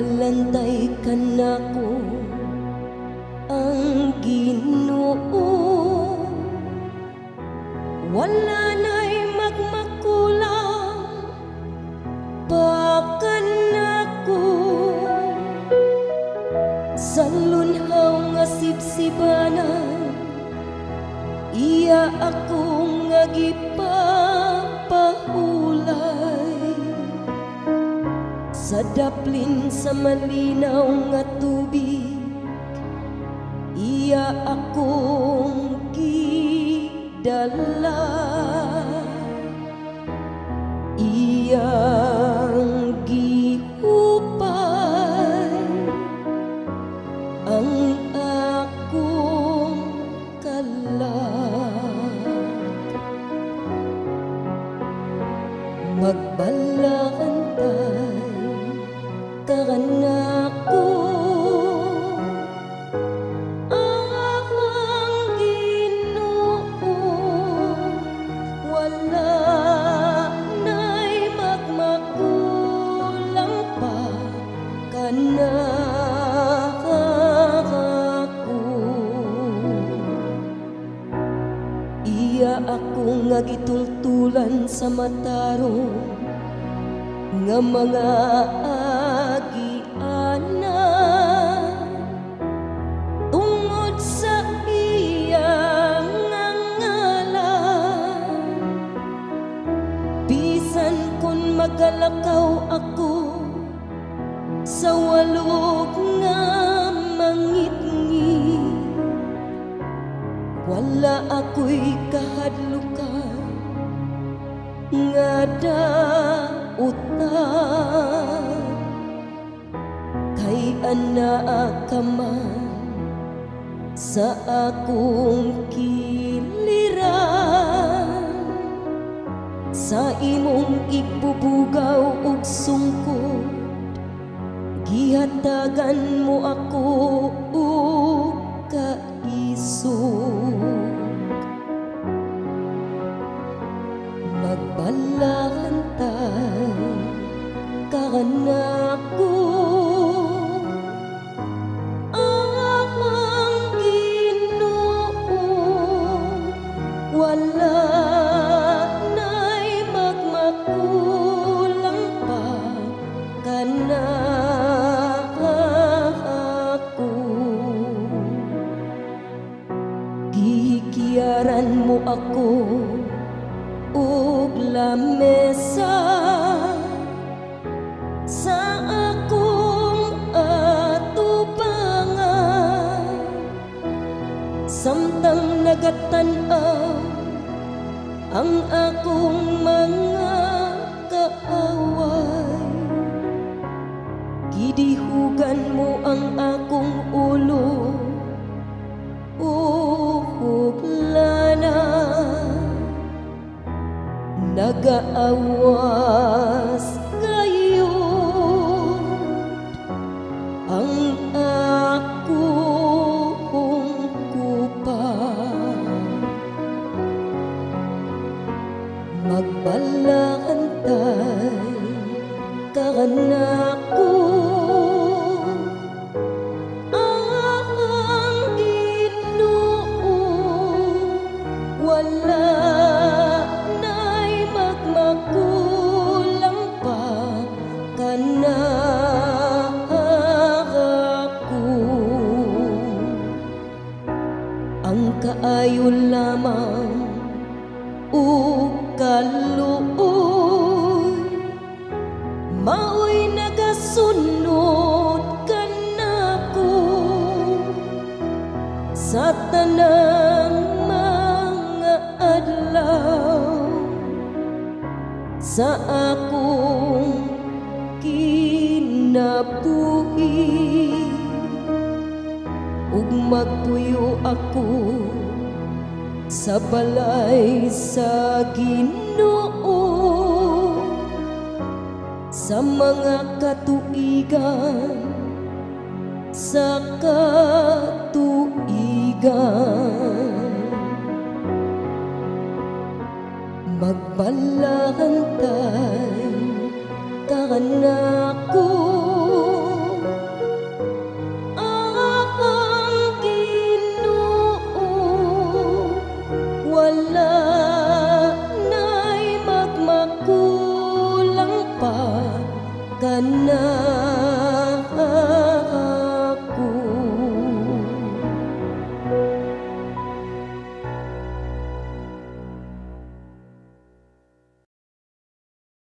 Nagbalantay ka nako ang Ginoo, wala na'y magmakulang pakan nako. Sa lunhaw nga sibsibanan, iya akong nga gipapahulay. Sa daplin sa malinaw nga tubig, iya akong gidala. Iyang gihupay ang akong kalag. Magbalantay kaganako ang Ginoo, wala na'y magmakulang pa kanako. Iya akong nga gitultulan sa matarong nga mga agiana, tungod sa iyang ngalan. Bisan kun magalakaw ako sa walog nga mangitngit, wala ako'y kahadlukan nga dautan. Kay anaa ka man sa akong kiliran, sa imong ibubugaw ug sungkod, gihatagan mo ako ug kaisog. Magbalantay kaganako ang Ginoo, wala na'y magmakulang pa kanako. Gihikiyaran mo ako ug lamesa sa akong atubangan, samtang nagatan-aw ang akong mga kaaway. Gidihugan mo ang akong ulo ug lana, nagaawas gayon ang akong kupa. Magbalantay kaganako ang Ginoo, wala magmakulang pa kanako. Ang kaayo lamang ug kaluoy, mao'y nagasunod kanako sa tanang mga adlaw sa akong kinabuhi. Ug magpuyo ako sa balay sa Ginoo, sa mga katuigan, sa katuigan. Magbalantay kaganako na